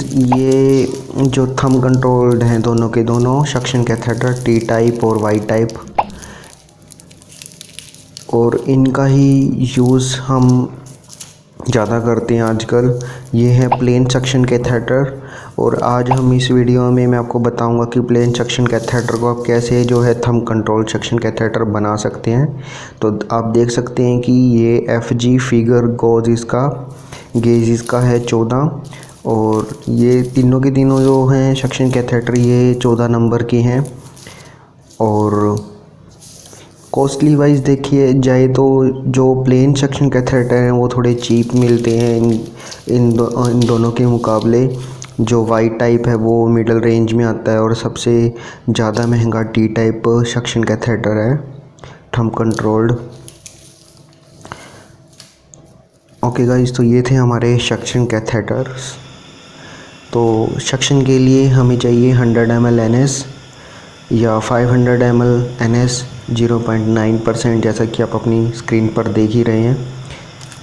ये जो thumb controlled हैं दोनों के दोनों सक्शन कैथेटर टी टाइप और वाई टाइप, और इनका ही यूज़ हम ज़्यादा करते हैं आजकल। ये है प्लेन सक्शन कैथेटर, और आज हम इस वीडियो में मैं आपको बताऊंगा कि प्लेन सक्शन कैथेटर को आप कैसे जो है थंब कंट्रोल सक्शन कैथेटर बना सकते हैं। तो आप देख सकते हैं कि ये FG फिगर गोज इसका गेज इसका है 14, और ये तीनों के तीनों जो हैं सक्शन कैथेटर ये 14 नंबर के हैं। और कॉस्टली वाइज देखिए जाए तो जो प्लेन सक्शन कैथेटर हैं वो थोड़े चीप मिलते हैं इन दोनों के मुकाबले। जो वाई टाइप है वो मिडल रेंज में आता है, और सबसे ज़्यादा महंगा टी टाइप सक्शन कैथेटर है थंब कंट्रोल्ड। ओके गाइस, तो ये थे हमारे सक्शन कैथेटर्स। तो सक्शन के लिए हमें चाहिए 100 ml NS या 500 ml NS 0.9%, जैसा कि आप अपनी स्क्रीन पर देख ही रहे हैं।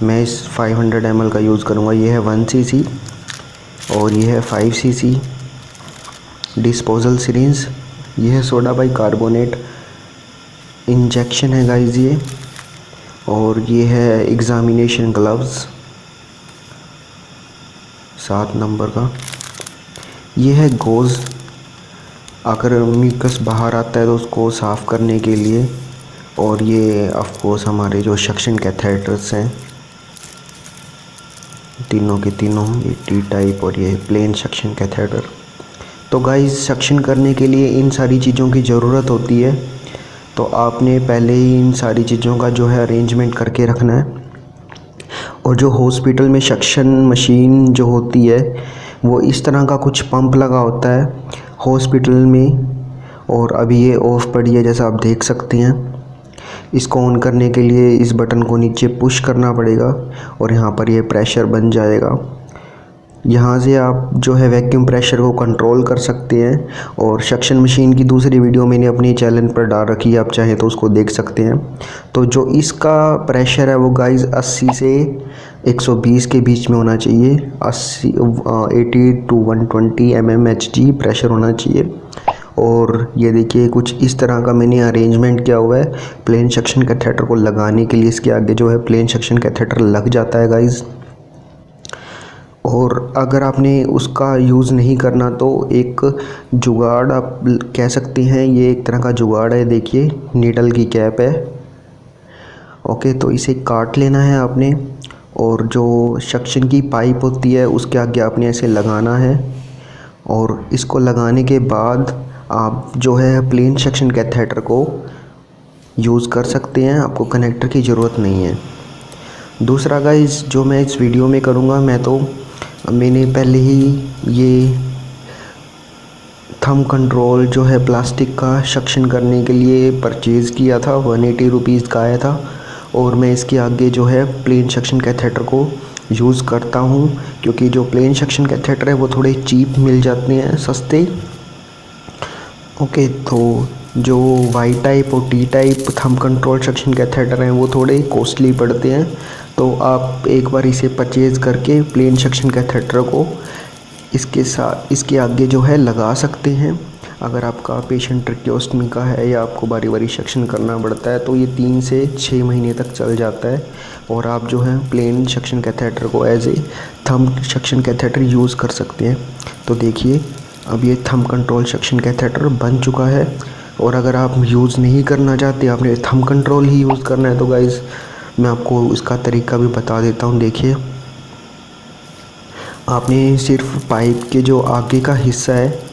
मैं इस 500 ml का यूज़ करूँगा। ये है 1 cc और ये है 5 cc डिस्पोजल सिरिंज। ये है सोडा बाइकार्बोनेट इंजेक्शन है गाइस ये, और ये है एग्जामिनेशन ग्लव्स 7 नंबर का। ये है गोज़, अगर म्यूकस बाहर आता है तो उसको साफ़ करने के लिए। और ये ऑफ कोर्स हमारे जो सक्शन कैथेटर्स हैं तीनों के तीनों, ये टी टाइप और ये प्लेन सक्शन कैथेटर। तो गाइस, सक्शन करने के लिए इन सारी चीज़ों की ज़रूरत होती है, तो आपने पहले ही इन सारी चीज़ों का जो है अरेंजमेंट करके रखना है। और जो हॉस्पिटल में सक्शन मशीन जो होती है वो इस तरह का कुछ पंप लगा होता है हॉस्पिटल में, और अभी ये ऑफ पड़ी है जैसा आप देख सकते हैं। इसको ऑन करने के लिए इस बटन को नीचे पुश करना पड़ेगा और यहाँ पर ये प्रेशर बन जाएगा। यहाँ से आप जो है वैक्यूम प्रेशर को कंट्रोल कर सकते हैं। और सक्शन मशीन की दूसरी वीडियो मैंने अपने चैनल पर डाल रखी है, आप चाहें तो उसको देख सकते हैं। तो जो इसका प्रेशर है वो गाइस 80 से 120 के बीच में होना चाहिए। 80 to 120 mmHg प्रेशर होना चाहिए। और ये देखिए कुछ इस तरह का मैंने अरेंजमेंट किया हुआ है प्लेन सक्शन कैथेटर को लगाने के लिए। इसके आगे जो है प्लेन सक्शन कैथेटर लग जाता है गाइस। और अगर आपने उसका यूज़ नहीं करना तो एक जुगाड़ आप कह सकते हैं, ये एक तरह का जुगाड़ है। देखिए नीडल की कैप है। ओके, तो इसे काट लेना है आपने, और जो सक्शन की पाइप होती है उसके आगे आपने ऐसे लगाना है। और इसको लगाने के बाद आप जो है प्लेन सक्शन कैथेटर को यूज़ कर सकते हैं, आपको कनेक्टर की ज़रूरत नहीं है। दूसरा गाइस, जो मैं इस वीडियो में करूँगा, मैंने पहले ही ये थंब कंट्रोल जो है प्लास्टिक का सक्शन करने के लिए परचेज़ किया था, 180 रुपीज़ का आया था। और मैं इसके आगे जो है प्लेन सक्शन कैथेटर को यूज़ करता हूँ, क्योंकि जो प्लेन सक्शन कैथेटर है वो थोड़े चीप मिल जाते हैं, सस्ते। ओके, तो जो वाई टाइप और T type thumb control suction catheter हैं वो थोड़े कॉस्टली पड़ते हैं। तो आप एक बार इसे परचेज़ करके प्लेन सक्शन कैथेटर को इसके आगे जो है लगा सकते हैं। अगर आपका पेशेंट ट्रैकियोस्टमी का है या आपको बारी बारी सक्शन करना पड़ता है तो ये 3 से 6 महीने तक चल जाता है, और आप जो है प्लेन सक्शन कैथेटर को as a thumb suction catheter use कर सकते हैं। तो देखिए अब ये थंब कंट्रोल सक्शन कैथेटर बन चुका है। और अगर आप यूज़ नहीं करना चाहते, आपने थंब कंट्रोल ही यूज़ करना है, तो गाइज़ मैं आपको इसका तरीका भी बता देता हूँ। देखिए, आपने सिर्फ पाइप के जो आगे का हिस्सा है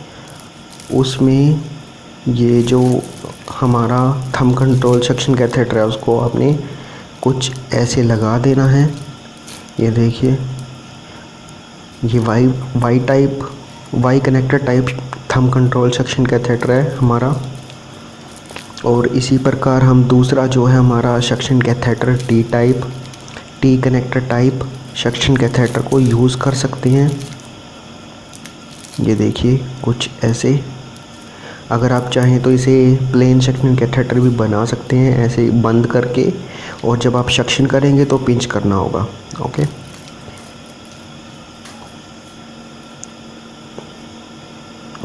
उसमें ये जो हमारा थंब कंट्रोल सक्शन कैथेटर है उसको आपने कुछ ऐसे लगा देना है। ये देखिए, ये Y connector type thumb control suction catheter है हमारा। और इसी प्रकार हम दूसरा जो है हमारा suction catheter T connector type suction catheter को यूज़ कर सकते हैं। ये देखिए कुछ ऐसे। अगर आप चाहें तो इसे प्लेन सक्शन कैथेटर भी बना सकते हैं ऐसे बंद करके, और जब आप सक्शन करेंगे तो पिंच करना होगा। ओके,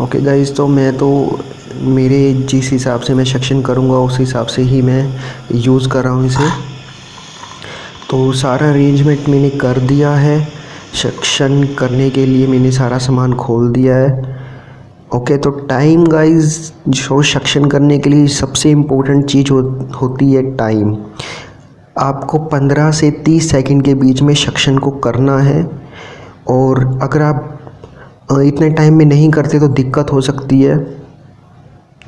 ओके गाइस, तो मैं तो मेरे जिस हिसाब से मैं सक्शन करूँगा उस हिसाब से ही मैं यूज़ कर रहा हूँ इसे। तो सारा अरेंजमेंट मैंने कर दिया है। सक्शन करने के लिए मैंने सारा सामान खोल दिया है। ओके, तो टाइम गाइस, जो सक्शन करने के लिए सबसे इम्पोर्टेंट चीज़ होती है टाइम। आपको 15 से 30 सेकंड के बीच में सक्शन को करना है, और अगर आप इतने टाइम में नहीं करते तो दिक्कत हो सकती है।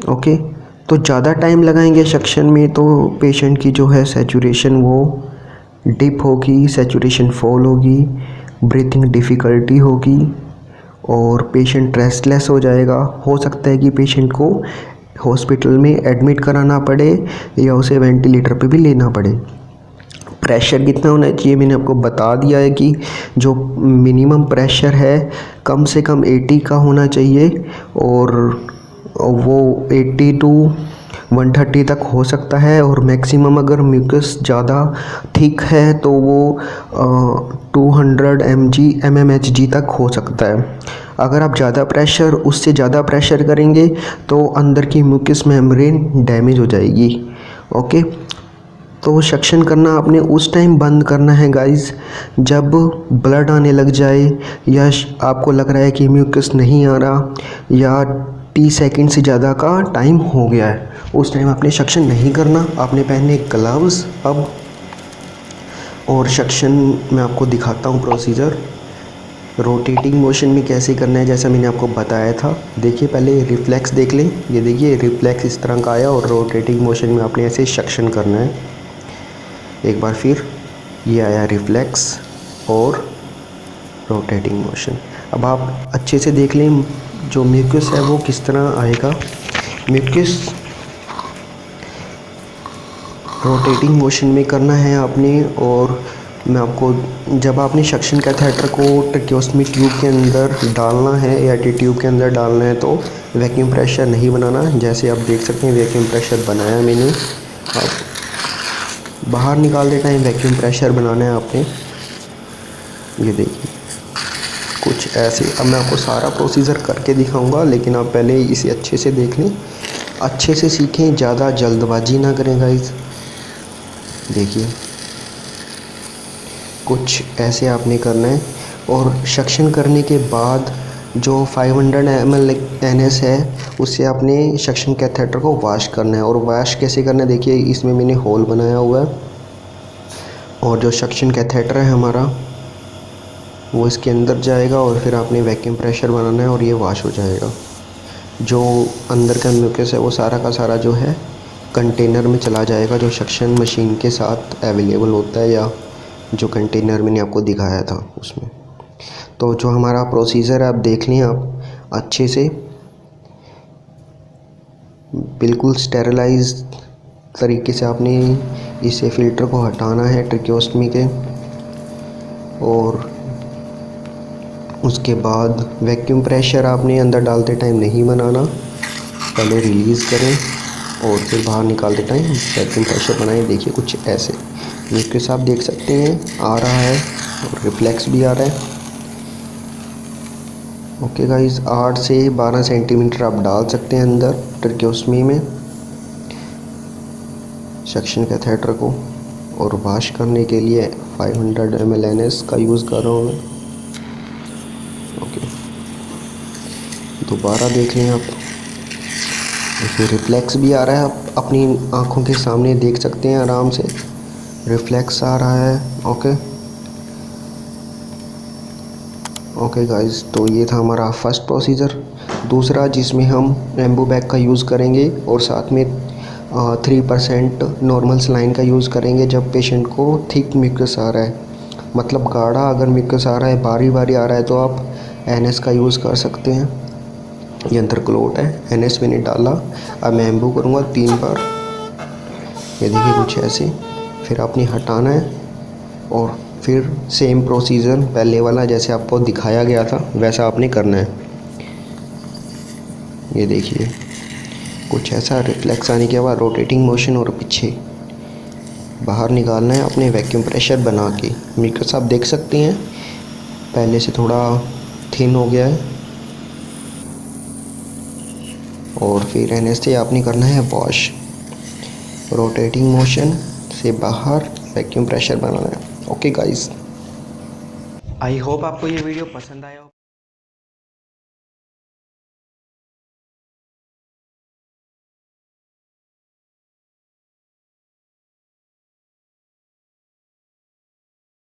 ओके, तो ज़्यादा टाइम लगाएंगे सक्शन में तो पेशेंट की जो है सैचुरेशन वो डिप होगी, सैचुरेशन फॉल होगी, ब्रीथिंग डिफ़िकल्टी होगी और पेशेंट रेस्टलेस हो जाएगा। हो सकता है कि पेशेंट को हॉस्पिटल में एडमिट कराना पड़े या उसे वेंटिलेटर पे भी लेना पड़े। प्रेशर कितना होना चाहिए मैंने आपको बता दिया है कि जो मिनिमम प्रेशर है कम से कम 80 का होना चाहिए, और वो 80 टू 130 तक हो सकता है। और मैक्सिमम अगर म्यूकस ज़्यादा थिक है तो वो 200 mmHg तक हो सकता है। अगर आप ज़्यादा प्रेशर उससे ज़्यादा प्रेशर करेंगे तो अंदर की म्यूकस मेम्ब्रेन डैमेज हो जाएगी। ओके, तो सक्शन करना आपने उस टाइम बंद करना है गाइस जब ब्लड आने लग जाए, या आपको लग रहा है कि म्यूकस नहीं आ रहा, या 30 सेकंड से ज़्यादा का टाइम हो गया है। उस टाइम आपने सक्शन नहीं करना। आपने पहने ग्लव्स अब, और सक्शन मैं आपको दिखाता हूँ प्रोसीजर। रोटेटिंग मोशन में कैसे करना है जैसा मैंने आपको बताया था। देखिए, पहले रिफ्लेक्स देख लें। ये देखिए, रिफ्लेक्स इस तरह का आया, और रोटेटिंग मोशन में आपने ऐसे सक्शन करना है। एक बार फिर ये आया रिफ्लेक्स और रोटेटिंग मोशन। अब आप अच्छे से देख लें जो म्यूकस है वो किस तरह आएगा। म्यूकस रोटेटिंग मोशन में करना है आपने। और मैं आपको, जब आपने सक्शन कैथेटर को ट्रैकियोस्टमी ट्यूब के अंदर डालना है या ट्यूब के अंदर डालना है तो वैक्यूम प्रेशर नहीं बनाना। जैसे आप देख सकते हैं वैक्यूम प्रेशर बनाया मैंने। अब बाहर निकालते टाइम वैक्यूम प्रेशर बनाना है आपने। ये देखिए कुछ ऐसे। अब मैं आपको सारा प्रोसीजर करके दिखाऊंगा, लेकिन आप पहले इसे अच्छे से देख लें, अच्छे से सीखें, ज़्यादा जल्दबाजी ना करें गाइस। देखिए कुछ ऐसे आपने करना है। और सक्शन करने के बाद जो 500 ml NS है उससे आपने सक्शन कैथेटर को वॉश करना है। और वॉश कैसे करना है, देखिए इसमें मैंने होल बनाया हुआ है, और जो सक्शन कैथेटर है हमारा वो इसके अंदर जाएगा, और फिर आपने वैक्यूम प्रेशर बनाना है और ये वॉश हो जाएगा। जो अंदर का म्यूकस है वो सारा का सारा जो है कंटेनर में चला जाएगा, जो सक्शन मशीन के साथ अवेलेबल होता है, या जो कंटेनर मैंने आपको दिखाया था उसमें। तो जो हमारा प्रोसीजर है आप देख लें आप अच्छे से, बिल्कुल स्टेरिलाइज तरीके से आपने इसे फ़िल्टर को हटाना है ट्रैकियोस्टमी के। और उसके बाद वैक्यूम प्रेशर आपने अंदर डालते टाइम नहीं बनाना, पहले रिलीज़ करें और फिर बाहर निकालते टाइम वैक्यूम प्रेशर बनाएं। देखिए कुछ ऐसे म्यूकस आप देख सकते हैं आ रहा है, और रिफ्लेक्स भी आ रहा है। ओके गाइस, 8 से 12 सेंटीमीटर आप डाल सकते हैं अंदर ट्रैकियोस्टमी में सक्शन कैथेटर को। और वॉश करने के लिए 500 ml NS का यूज़ कर रहा हूँ मैं। ओके, दोबारा देख लें आप, इसमें रिफ्लेक्स भी आ रहा है, आप अपनी आँखों के सामने देख सकते हैं आराम से रिफ्लेक्स आ रहा है। ओके गाइस, तो ये था हमारा फर्स्ट प्रोसीजर। दूसरा जिसमें हम एम्बू बैग का यूज़ करेंगे और साथ में 3% नॉर्मल सलाइन का यूज़ करेंगे जब पेशेंट को थिक म्यूकस आ रहा है। मतलब गाढ़ा अगर म्यूकस आ रहा है, बारी बारी आ रहा है, तो आप NS का यूज़ कर सकते हैं। ये अंदर क्लोट है, NS मैंने डाला। अब मैं एम्बू करूँगा 3 बार। ये देखिए कुछ ऐसे। फिर आपने हटाना है और फिर सेम प्रोसीजर पहले वाला जैसे आपको दिखाया गया था वैसा आपने करना है। ये देखिए कुछ ऐसा रिफ्लेक्स आने के बाद रोटेटिंग मोशन और पीछे बाहर निकालना है अपने वैक्यूम प्रेशर बना के। म्यूकस आप देख सकते हैं पहले से थोड़ा थिन हो गया है। और फिर एन से आपने करना है वॉश। रोटेटिंग मोशन से बाहर वैक्यूम प्रेशर बनाना है। ओके गाइस, आई होप आपको ये वीडियो पसंद आया हो।